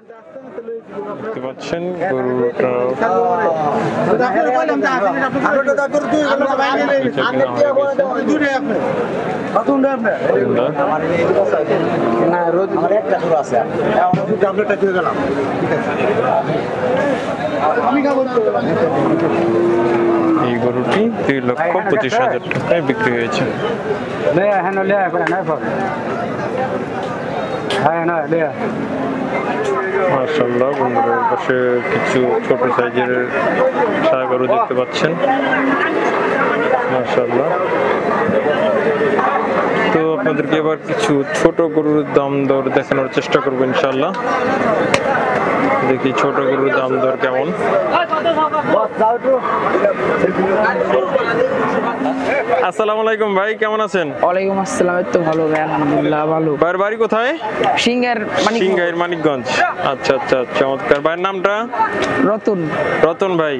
দেখতে পাচ্ছেন গরুটা এই গরুটি 2,25,000 টাকায় বিক্রি হয়েছে। মাশাআল্লাহ বন্ধুরা, এর পাশে কিছু ছোট সাইজের সার গরু দেখতে পাচ্ছেন। মাশাআল্লাহ। তো আপনাদেরকে এবার কিছু ছোট গরুর দাম দর দেখানোর চেষ্টা করবো ইনশাআল্লাহ। দেখি ছোট গরুর দাম দর কেমন। আসসালামু আলাইকুম ভাই, কেমন আছেন? ওয়ালাইকুম আসসালাম। এই তো ভালো ভাই, আলহামদুলিল্লাহ ভালো। ভাইয়ের বাড়ি কোথায়? সিংহের মানিকগঞ্জ। আচ্ছা আচ্ছা, চমৎকার। ভাইয়ের নামটা? রতন। রতন ভাই,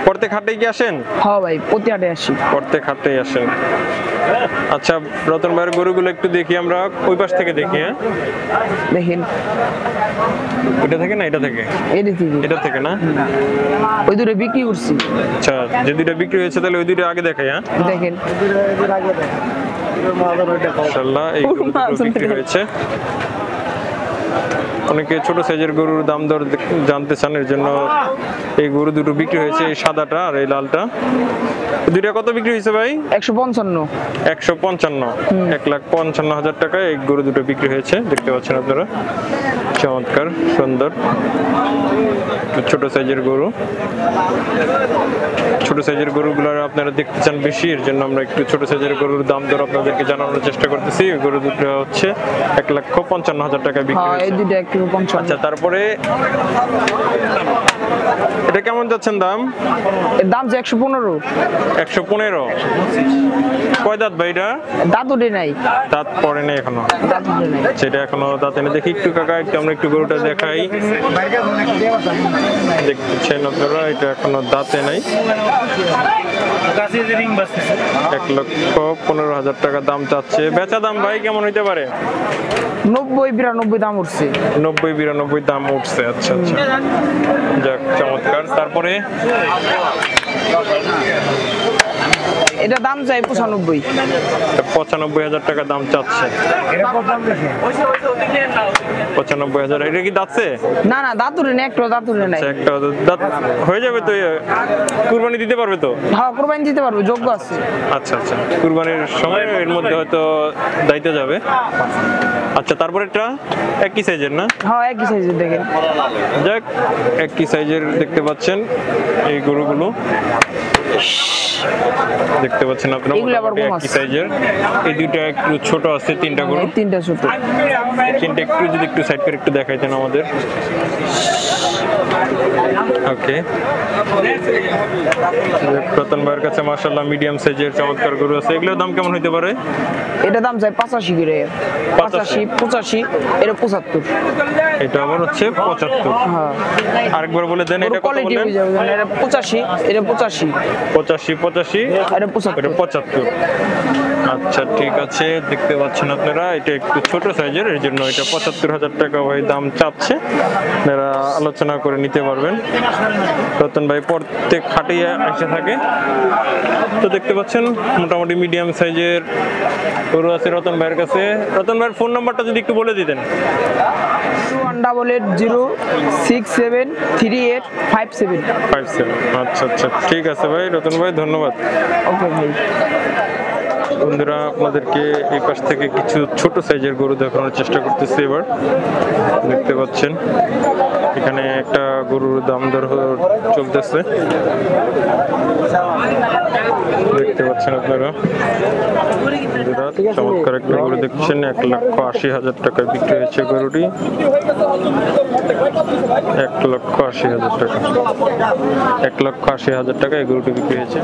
প্রত্যেক হাটে কি আসেন? হ্যাঁ ভাই, প্রতি হাটে আসি। প্রত্যেক হাটেই আসেন। আচ্ছা রতন ভাইয়ের গরুগুলো একটু দেখি আমরা, ওই পাশ থেকে দেখি। হ্যাঁ দেখেন, ওইটা থেকে না এটা থেকে? এটা থেকে না, ওই দুটো বিক্রি করছি। আচ্ছা, যে দুইটা বিক্রি হয়েছে তাহলে ওই দুইটা আগে দেখাই। হ্যাঁ দেখেন, মাশাআল্লাহ এই গরুগুলো বিক্রি হয়েছে। অনেকে ছোট সাইজের গরুর দাম দর জানতে চান, এর জন্য এই গরু দুটো বিক্রি হয়েছে, এই সাদাটা আর এই লালটা। দুইটা কত বিক্রি হয়েছে ভাই? 155। 155, 1,55,000 টাকায় এই গরু দুটো বিক্রি হয়েছে। দেখতে পাচ্ছেন আপনারা, চমৎকার সুন্দর ছোট সাইজের গরু। ছোট সাইজের গরুগুলো আপনারা দেখতে চান বেশি, এর জন্য আমরা একটু ছোট সাইজের গরুর দাম দর আপনাদেরকে জানানোর চেষ্টা করতেছি। গরু দুটো হচ্ছে 1,55,000 টাকায় বিক্রি হয়েছে। আচ্ছা, তারপরে এটা কেমন যাচ্ছেন দাম? এর দাম যে 115। 115? কয় দাঁত ভাই এটা? দাঁত ওঠে নাই, দাঁত পড়ে নাই এখনো। দাঁত ওঠে নাই, সেটা এখনো দাঁত এনে দেখি একটু কাকা, একটু আমরা একটু গরুটা দেখাই। দেখছেন আপনারা, এটা এখনো দাঁতে নাই। 1,15,000 টাকা দাম চাচ্ছে। বেচা দাম ভাই কেমন হইতে পারে? 90-92 দাম উঠছে। 90-92 দাম উঠছে। আচ্ছা আচ্ছা, যাক চমৎকার। তারপরে এটা দাম চাই 95। 95,000 টাকা দাম চাচ্ছে। 95,000। এটা কি দাঁতছে? না না, দাঁত উঠে নাই, একটা দাঁত উঠে নাই। একটা দাঁত হয়ে যাবে তো, কুরবানি দিতে পারবে তো? হ্যাঁ, কুরবানি দিতে পারবে, যোগ্য আছে। আচ্ছা আচ্ছা, কুরবানির সময় এর মধ্যে হয়তো দাইতে যাবে। আচ্ছা, তারপরে এটা একই সাইজের না? হ্যাঁ, একই সাইজের। দেখেন, যাক একই সাইজের দেখতে পাচ্ছেন এই গরুগুলো। দেখতে পাচ্ছেন আপনারা, একই সাইজের। এই দুইটা একটু ছোট আছে, তিনটা গরু। তিনটা ছোট, তিনটা একটু যদি একটু সাইড করে একটু দেখাইতেন আমাদের। ওকে, রতন ভাইয়ের কাছে মাশাআল্লাহ মিডিয়াম সাইজের চমৎকার গরু আছে। এগুলোর দাম কেমন হইতে পারে? এটা দাম চাই 85 করে। 85, 85, এটা 75। এটা আবার হচ্ছে 75। হ্যাঁ, আরেকবার বলে দেন, এটা কত বলেন? এটা 85, এটা 85। 85, এটা 75। আচ্ছা ঠিক আছে, দেখতে পাচ্ছেন আপনারা, এটা একটু ছোট সাইজের, এর জন্য এটা 75,000 টাকা ভাই দাম চাচ্ছে। আপনারা আলোচনা করে নিতে পারবেন। রতন ভাই প্রত্যেক হাটেই এসে থাকে। তো দেখতে পাচ্ছেন মোটামুটি মিডিয়াম সাইজের গরু আছে রতন ভাইয়ের কাছে। রতন ভাইয়ের ফোন নাম্বারটা যদি একটু বলে দিতেন। 18806738557। আচ্ছা আচ্ছা, ঠিক আছে ভাই, রতন ভাই ধন্যবাদ। ওকে ভাই। বন্ধুরা, আপনাদেরকে এই পাশ থেকে কিছু ছোট সাইজের গরু দেখানোর চেষ্টা করতেছি। এবার দেখতে পাচ্ছেন এখানে একটা গরুর দাম দর চলতেছে, দেখতে পাচ্ছেন আপনারা। চমৎকার একটা গরু দেখছেন, 1,80,000 টাকায় বিক্রি হয়েছে গরুটি। 1,80,000 টাকা, 1,80,000 টাকা এই গরুটি বিক্রি হয়েছে।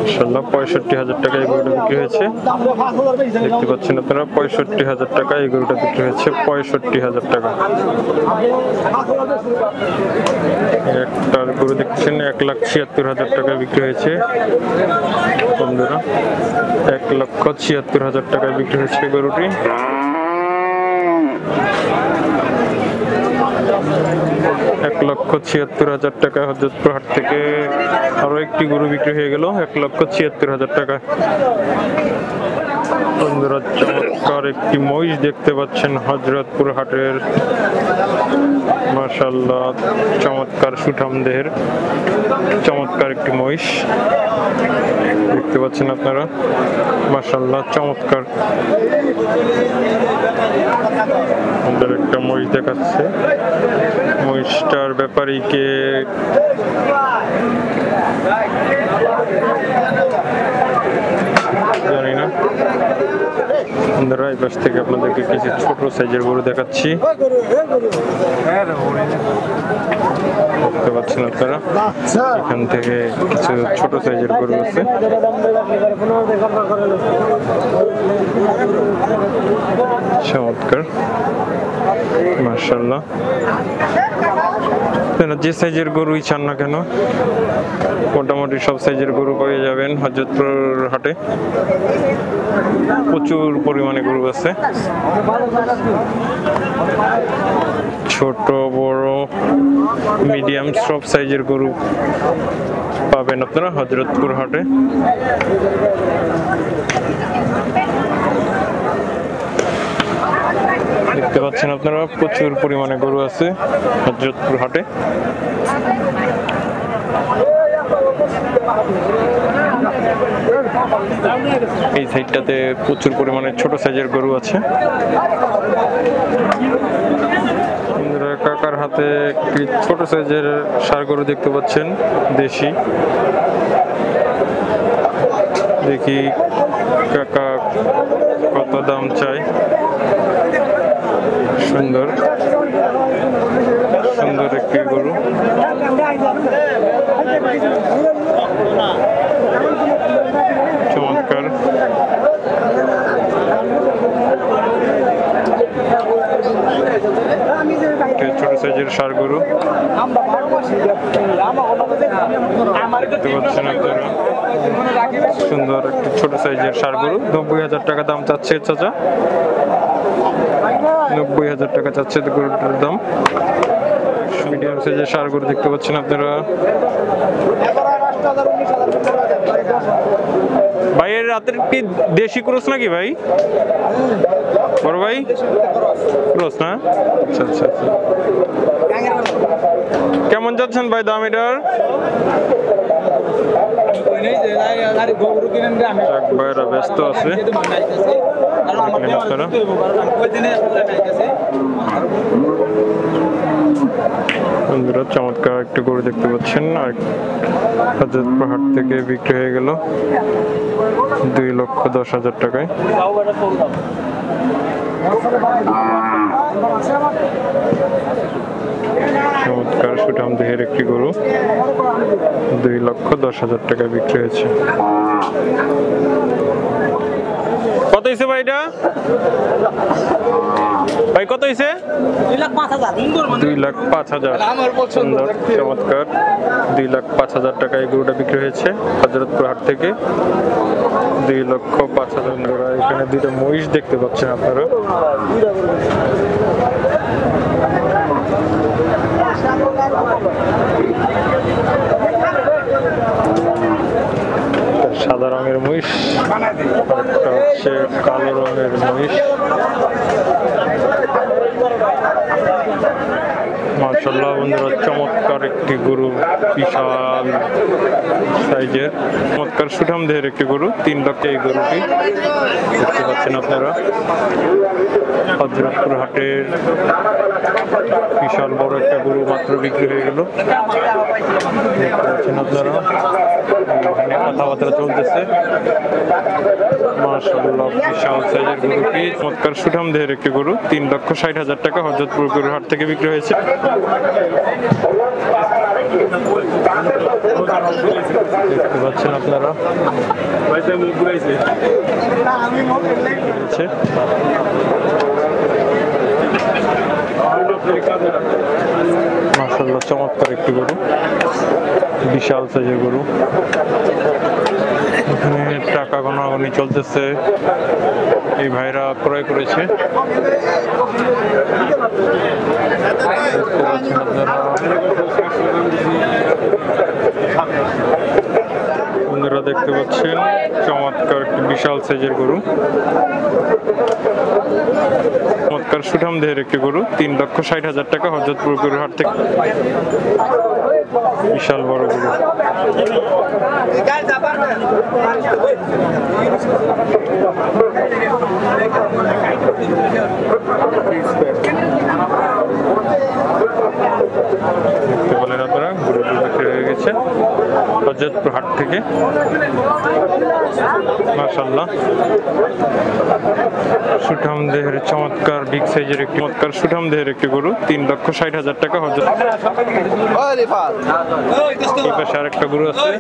ইনশাআল্লাহ 65,000 টাকা এই গরুটি বিক্রি হয়েছে। দেখতে পাচ্ছেন আপনারা, 65,000 টাকা এই গরুটা বিক্রি হয়েছে। 65,000 টাকা একটা গরু দেখছেন। 1,76,000 টাকায় বিক্রি হয়েছে বন্ধুরা। 1,76,000 টাকায় বিক্রি হয়েছে গরুটি। 1,76,000 টাকা হযরতপুর হাট থেকে আরো একটি গরু বিক্রি হয়ে গেল 1,76,000 টাকা। বন্ধুরা চমৎকার একটি মহিষ দেখতে পাচ্ছেন হযরতপুর হাটের, মাশাআল্লাহ চমৎকার সুঠাম দেহের চমৎকার একটি মহিষ দেখতে পাচ্ছেন আপনারা, মাশাআল্লাহ চমৎকার সুন্দর একটা মহিষ দেখাচ্ছে। মহিষটার ব্যাপারীকে জানি না। বন্ধুরা এই পাশ থেকে আপনাদেরকে কিছু ছোট সাইজের গরু দেখাচ্ছি, দেখতে পাচ্ছেন আপনারা। এখান থেকে কিছু ছোট সাইজের গরু আছে, চমৎকার মাশাআল্লাহ। যে সাইজের গরুই চান না কেন মোটামুটি সব সাইজের গরু পেয়ে যাবেন হযরতপুর হাটে। প্রচুর পরিমাণে গরু আছে, ছোট বড় মিডিয়াম সব সাইজের গরু পাবেন আপনারা হযরতপুর হাটে। দেখতে পাচ্ছেন আপনারা প্রচুর পরিমাণে গরু আছে হযরতপুর হাটে। এই সাইডটাতে প্রচুর পরিমাণে ছোট সাইজের গরু আছে। কাকার হাতে একটি ছোট সাইজের ষাঁড় গরু দেখতে পাচ্ছেন দেশি। দেখি কাকা কত দাম চাই। সুন্দর সুন্দর একটি গরু, চমৎকার ছোট সাইজের ষাঁড় গরু দেখতে পাচ্ছেন আপনারা। সুন্দর একটি ছোট সাইজের ষাঁড় গরু 90,000 টাকা দাম চাচ্ছে চাচা, 90,000 টাকা চাচ্ছে গরুটার দাম। মিডিয়াম সাইজের ষাঁড় গরু দেখতে পাচ্ছেন আপনারা। ভাইয়ের রাতের কি দেশি ক্রস নাকি ভাই? বড় ভাই ক্রস না? আচ্ছা আচ্ছা আচ্ছা। কেমন যাচ্ছেন ভাই দাম এটার? ভাইরা ব্যস্ত আছে আপনারা। বন্ধুরা চমৎকার একটু গরু দেখতে পাচ্ছেন, আর হযরতপুর হাট থেকে বিক্রি হয়ে গেল 2,10,000 টাকায়। চমৎকার সুঠাম দেহের একটি গরু 2,10,000 টাকায় বিক্রি হয়েছে। কত হয়েছে ভাই এটা? ভাই কত হয়েছে? 2,05,000। সুন্দর চমৎকার 2,05,000 টাকায় গরুটা বিক্রি হয়েছে হযরতপুর হাট থেকে 2,05,000। এখানে দুইটা মহিষ দেখতে পাচ্ছেন আপনারা। সাদা রঙের মহিষ, একটা হচ্ছে কালো রঙের মহিষ। মাশাআল্লাহ বন্ধুরা চমৎকার একটি গরু, বিশাল সাইজের চমৎকার সুঠাম দেহের একটি গরু। 3 লক্ষ এই গরুটি দেখতে পাচ্ছেন আপনারা। হযরতপুর হাটের বিশাল বড় একটা গরু মাত্র বিক্রি হয়ে গেল, দেখতে পাচ্ছেন আপনারা। কথাবার্তা চলতেছে। মাশাআল্লাহ বিশাল সাইজের গরুটি, চমৎকার সুঠাম দেহের একটি গরু 3,60,000 টাকা হযরতপুর গরুর হাট থেকে বিক্রি হয়েছে। দেখতে পাচ্ছেন আপনারা। মাশাআল্লাহ চমৎকার একটি গরু, বিশাল সাইজের গরু। এখানে টাকা গণাগণি চলতেছে, এই ভাইরা ক্রয় করেছে। দেখতে পাচ্ছেন আপনারা, বন্ধুরা দেখতে পাচ্ছেন চমৎকার একটি বিশাল সাইজের গরু, চমৎকার সুঠাম দেহের একটি গরু, 3,60,000 টাকা হযরতপুর গরুর হাট থেকে। বিশাল বড় গরু। দেখতে পেলেন আপনারা, গরু বিক্রি হয়ে গেছে হযরতপুর হাট থেকে। মাশাআল্লাহ, সুঠাম দেহের চমৎকার বিগ সাইজের একটি চমৎকার সুঠাম দেহের একটি গরু, 3,60,000 টাকা হযরত। এই পাশে আরেকটা গরু আছে।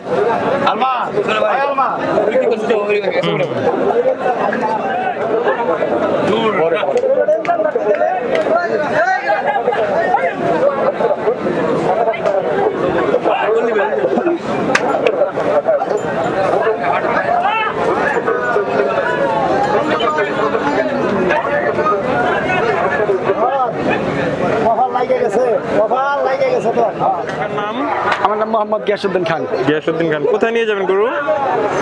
নাম? আমার নাম মোহাম্মদ গিয়াসউদ্দিন খান। গিয়াসউদ্দিন খান। কোথায় নিয়ে যাবেন গরু?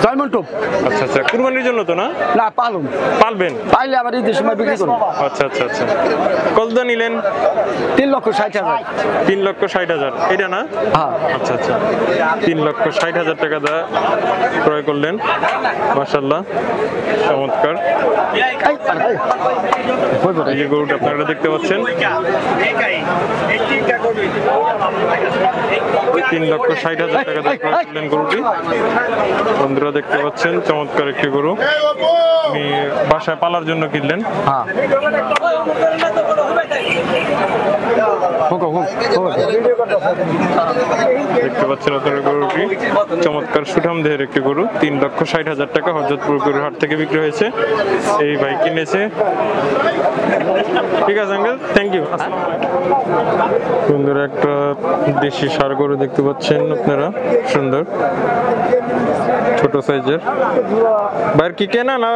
জয়মন্টপ। আচ্ছা আচ্ছা, কুরবানির জন্য তো না? না, পালুন। পালবেন? পাইলে আবার ঈদের সময় বিক্রি করবো। আচ্ছা আচ্ছা আচ্ছা, কত নিলেন? 3,60,000। 3,60,000 এটা না? হ্যাঁ। আচ্ছা আচ্ছা, 3,60,000 টাকা দা ক্রয় করলেন। মাশাআল্লাহ, চমৎকার। এই যে গরুটা আপনারা দেখতে পাচ্ছেন, 3,60,000 টাকা দিয়ে ক্রয় করলেন গরুটি। বন্ধুরা দেখতে পাচ্ছেন চমৎকার একটি গরু, আপনি বাসায় পালার জন্য কিনলেন। হ্যাঁ। দেখতে পাচ্ছেন আপনারা গরুটি, চমৎকার সুঠাম দেহের একটি গরু, 3,60,000 টাকা হযরতপুর গরুর হাট থেকে বিক্রি হয়েছে। এই ভাই কিনেছে। ঠিক আছে আঙ্কেল, থ্যাংক ইউ। সুন্দর একটা দেশি ষাঁড় গরু দেখতে পাচ্ছেন আপনারা, সুন্দর ছোট সাইজের। ভাইয়ের কি কেনা না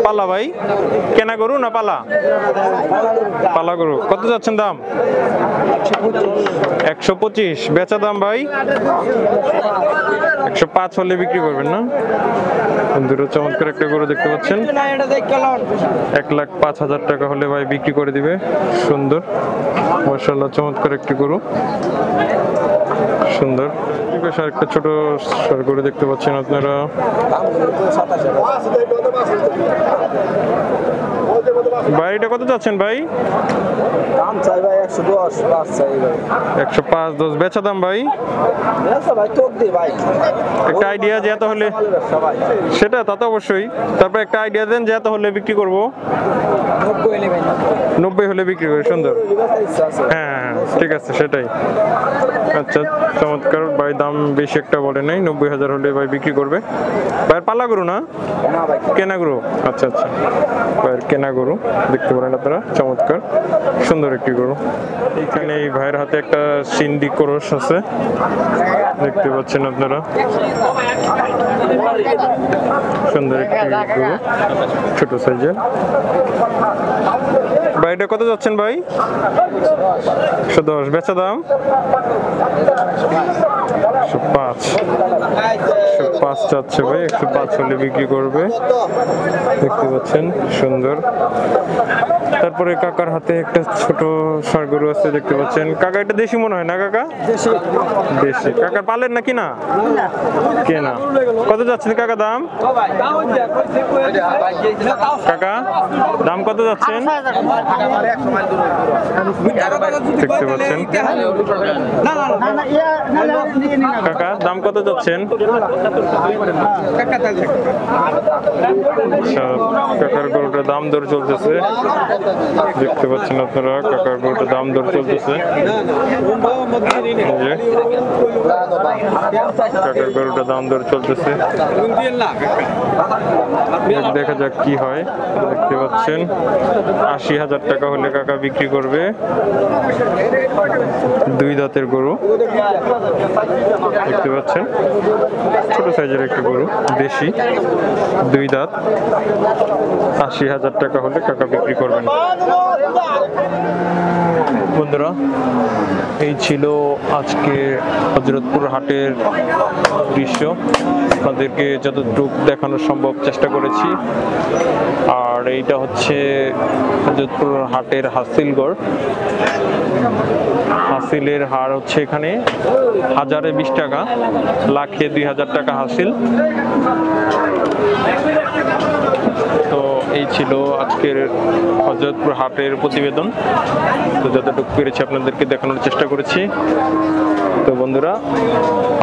পালা? ভাই কেনা গরু না পালা? পালা গরু। কত যাচ্ছেন দাম? 125। বেচা দাম ভাই 105 হলে বিক্রি করবেন না? বন্ধুরা চমৎকার একটা গরু দেখতে পাচ্ছেন, 1,05,000 টাকা হলে ভাই বিক্রি করে দিবে। সুন্দর, মাশাআল্লাহ, চমৎকার একটি গরু, সুন্দর। একটা ছোট ষাঁড় গরু দেখতে পাচ্ছেন আপনারা। ভাই এটা কত যাচ্ছেন ভাই? দাম চাই ভাই 110, 5 চাই ভাই। 105, 10 বেচা দাম ভাই? বেচা ভাই তোক দে ভাই। একটা আইডিয়া যে এত হলে, সেটা তা তো অবশ্যই, তারপর একটা আইডিয়া দেন যে এত হলে বিক্রি করবো। 90 হলে ভাই। 90 হলে বিক্রি করে। সুন্দর, হ্যাঁ হ্যাঁ ঠিক আছে, সেটাই। আচ্ছা, চমৎকার ভাই, দাম বেশি একটা বলে নাই, 90,000 হলে ভাই বিক্রি করবে। ভাইয়ের পালা গরু না? কেনা গরু। আচ্ছা আচ্ছা, ভাইয়ের কেনা গরু দেখতে পারেন আপনারা, চমৎকার সুন্দর একটি গরু। এখানে এই ভাইয়ের হাতে একটা সিন্ধি ক্রস আছে, দেখতে পাচ্ছেন আপনারা, সুন্দর একটি গরু, ছোট সাইজের। ভাই এটা কত যাচ্ছেন ভাই? 110। বেচা দাম 105 যাচ্ছে ভাই, 105 হলে বিক্রি করবে। দেখতে পাচ্ছেন সুন্দর। তারপরে কাকার হাতে একটা ছোট ষাঁড় গরু আছে, দেখতে পাচ্ছেন। কাকা এটা দেশি মনে হয় না? কাকা দেশি। কাকার পালেন নাকি না? কেনা। কত যাচ্ছেন কাকা দাম? কাকা দাম কত যাচ্ছেন? দেখতে পাচ্ছেন কাকা দাম কত যাচ্ছেন? কাকার গরুটার দাম দর চলতেছে, দেখতে পাচ্ছেন আপনারা, কাকার গরুটার দাম দর চলতেছে। কাকার গরুটার দাম দর চলতেছে, দেখা যাক কি হয়। দেখতে পাচ্ছেন 80,000 টাকা হলে কাকা বিক্রি করবে। দুই দাঁতের গরু দেখতে পাচ্ছেন, ছোট সাইজের একটা গরু, দেশি, দুই দাঁত। 80,000 টাকা হলে কাকা বিক্রি করবেন। বন্ধুরা, এই ছিল আজকে হযরতপুর হাটের দৃশ্য। আপনাদেরকে যতটুকু দেখানো সম্ভব চেষ্টা করেছি। আর এইটা হচ্ছে হযরতপুর হাটের হাসিলগড়। হাসিলের হার হচ্ছে এখানে 1020 টাকা, লাখে 2000 টাকা হাসিল। তো এই ছিল আজকের হযরতপুর হাটের প্রতিবেদন। তো যতটুকু পেরেছি আপনাদেরকে দেখানোর চেষ্টা করেছি। তো বন্ধুরা,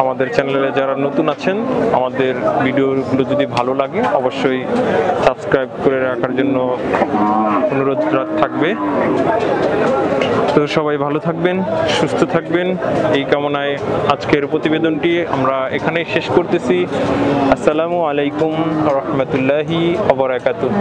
আমাদের চ্যানেলে যারা নতুন আছেন, আমাদের ভিডিওগুলো যদি ভালো লাগে অবশ্যই সাবস্ক্রাইব করে রাখার জন্য অনুরোধ থাকবে। তো সবাই ভালো থাকবেন, সুস্থ থাকবেন, এই কামনায় আজকের প্রতিবেদনটি আমরা এখানেই শেষ করতেছি। আসসালামু আলাইকুম ওয়া রাহমাতুল্লাহি ওয়া বারাকাতুহু।